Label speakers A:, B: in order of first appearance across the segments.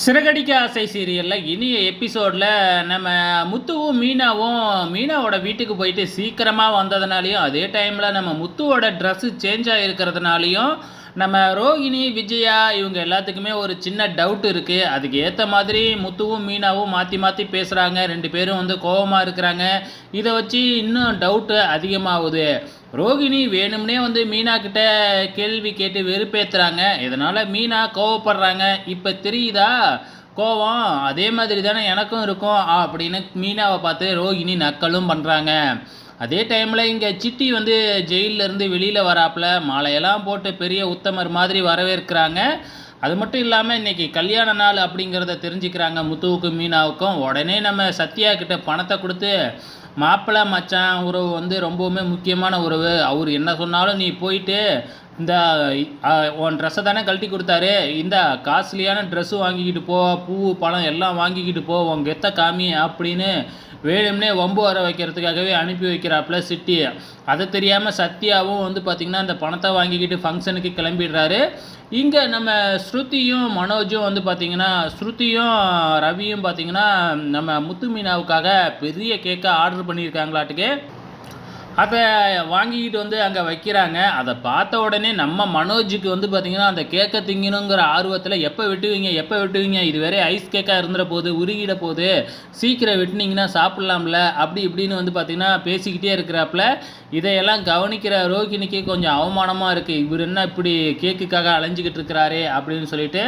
A: சிறகடிக்க ஆசை சீரியலில் இனிய எபிசோடில் நம்ம முத்துவும் மீனாவோட வீட்டுக்கு போயிட்டு சீக்கிரமாக வந்ததுனாலையும் அதே டைமில் நம்ம முத்துவோட ட்ரெஸ்ஸு சேஞ்ச் ஆகிருக்கிறதுனாலையும் நம்ம ரோகிணி விஜயா இவங்க எல்லாத்துக்குமே ஒரு சின்ன டவுட் இருக்குது. அதுக்கு ஏற்ற மாதிரி முத்துவும் மீனாவும் மாற்றி மாற்றி பேசுகிறாங்க. ரெண்டு பேரும் கோபமாக இருக்கிறாங்க. இதை வச்சு இன்னும் டவுட்டு அதிகமாகுது. ரோகிணி வேணும்னே மீனா கிட்ட கேள்வி கேட்டு வெறுப்பேற்றுறாங்க. இதனால் மீனா கோவப்படுறாங்க. இப்போ தெரியுதா கோவம் அதே மாதிரி தானே எனக்கும் இருக்கும் அப்படின்னு மீனாவை பார்த்து ரோகிணி நக்கலும் பண்ணுறாங்க. அதே டைமில் இங்கே சிட்டி ஜெயிலிருந்து வெளியில் வராப்பில் மாலையெல்லாம் போட்டு பெரிய உத்தமர் மாதிரி வரவேற்கிறாங்க. அது மட்டும் இல்லாமல் இன்றைக்கி கல்யாண நாள் அப்படிங்கிறத தெரிஞ்சுக்கிறாங்க முத்துவுக்கும் மீனாவுக்கும். உடனே நம்ம சத்யா கிட்ட பணத்தை கொடுத்து மாப்பிள்ளை மச்சான் உறவு ரொம்பவுமே முக்கியமான உறவு. அவர் என்ன சொன்னாலும் நீ போயிட்டு இந்த உன் ட்ரெஸ்ஸை தானே கழட்டி கொடுத்தாரு, இந்த காஸ்ட்லியான ட்ரெஸ்ஸு வாங்கிக்கிட்டு போ, பூ பழம் எல்லாம் வாங்கிக்கிட்டு போ, உன் கெத்த காமி அப்படின்னு வேணும்னே வம்பு வர வைக்கிறதுக்காகவே அனுப்பி வைக்கிறாப்புல சிட்டி. அதை தெரியாமல் சத்யாவும் பார்த்திங்கன்னா அந்த பணத்தை வாங்கிக்கிட்டு ஃபங்க்ஷனுக்கு கிளம்பிடுறாரு. இங்கே நம்ம ஸ்ருதியும் மனோஜும் பார்த்திங்கன்னா ஸ்ருதியும் ரவியும் பார்த்திங்கன்னா நம்ம முத்து மீனாவுக்காக பெரிய கேக்கை ஆர்டர் பண்ணியிருக்காங்களாட்டுக்கு. அதை வாங்கிக்கிட்டு அங்கே வைக்கிறாங்க. அதை பார்த்த உடனே நம்ம மனோஜுக்கு பார்த்திங்கன்னா அந்த கேக்கை திங்கணுங்கிற ஆர்வத்தில் எப்போ வெட்டுவீங்க இது வேற ஐஸ் கேக்காக இருந்துட போகுது, உருகிட போகுது, சீக்கிரம் வெட்டினீங்கன்னா சாப்பிட்லாம்ல அப்படி இப்படின்னு பார்த்திங்கன்னா பேசிக்கிட்டே இருக்கிறாப்புல. இதையெல்லாம் கவனிக்கிற ரோகிணிக்கு கொஞ்சம் அவமானமாக இருக்குது. இவர் என்ன இப்படி கேக்குக்காக அலைஞ்சிக்கிட்டு இருக்கிறாரே அப்படின்னு சொல்லிட்டு.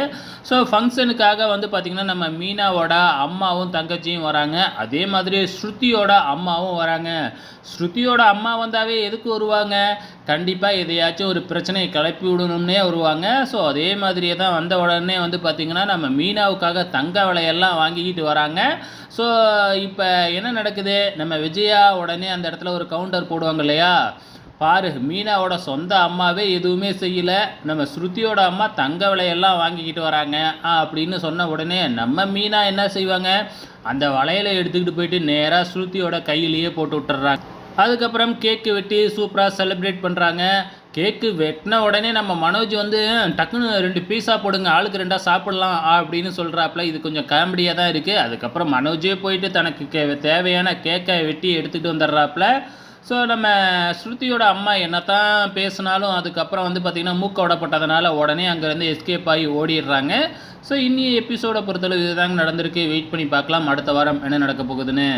A: ஸோ ஃபங்க்ஷனுக்காக பார்த்திங்கன்னா நம்ம மீனாவோட அம்மாவும் தங்கச்சியும் வராங்க. அதே மாதிரி ஸ்ருதியோட அம்மாவும் வராங்க. ஸ்ருதியோட அம்மா வந்தாவே எதுக்கு வருவாங்க? கண்டிப்பாக எதையாச்சும் ஒரு பிரச்சனையை கிளப்பி விடணும்னே வருவாங்க. ஸோ அதே மாதிரியே தான் வந்த உடனே பார்த்திங்கன்னா நம்ம மீனாவுக்காக தங்க விலையெல்லாம் வாங்கிக்கிட்டு வராங்க. ஸோ இப்போ என்ன நடக்குது, நம்ம விஜயா உடனே அந்த இடத்துல ஒரு கவுண்டர் போடுவாங்க இல்லையா, பாரு மீனாவோட சொந்த அம்மாவே எதுவுமே செய்யலை, நம்ம ஸ்ருதியோட அம்மா தங்க விலையெல்லாம் வாங்கிக்கிட்டு வராங்க அப்படின்னு சொன்ன உடனே நம்ம மீனா என்ன செய்வாங்க, அந்த வளையலை எடுத்துக்கிட்டு போயிட்டு நேராக ஸ்ருதியோட கையிலேயே போட்டு விட்டுறாங்க. அதுக்கப்புறம் கேக்கு வெட்டி சூப்பராக செலிப்ரேட் பண்ணுறாங்க. கேக்கு வெட்டின உடனே நம்ம மனோஜ் டக்குன்னு 2 பீஸா போடுங்க, ஆளுக்கு 2 சாப்பிட்லாம் அப்படின்னு சொல்கிறாப்புல. இது கொஞ்சம் காமெடியாக தான் இருக்குது. அதுக்கப்புறம் மனோஜே போயிட்டு தனக்கு தேவையான கேக்கை வெட்டி எடுத்துகிட்டு வந்துடுறாப்புல. ஸோ நம்ம ஸ்ருதியோட அம்மா என்ன தான் பேசினாலும் அதுக்கப்புறம் பார்த்திங்கன்னா மூக்க விடப்பட்டதுனால உடனே அங்கேருந்து எஸ்கேப் ஆகி ஓடிடுறாங்க. ஸோ இன்னி எபிசோடை பொறுத்தளவு இதுதாங்க நடந்திருக்கு. வெயிட் பண்ணி பார்க்கலாம் அடுத்த வாரம் என்ன நடக்க போகுதுன்னு.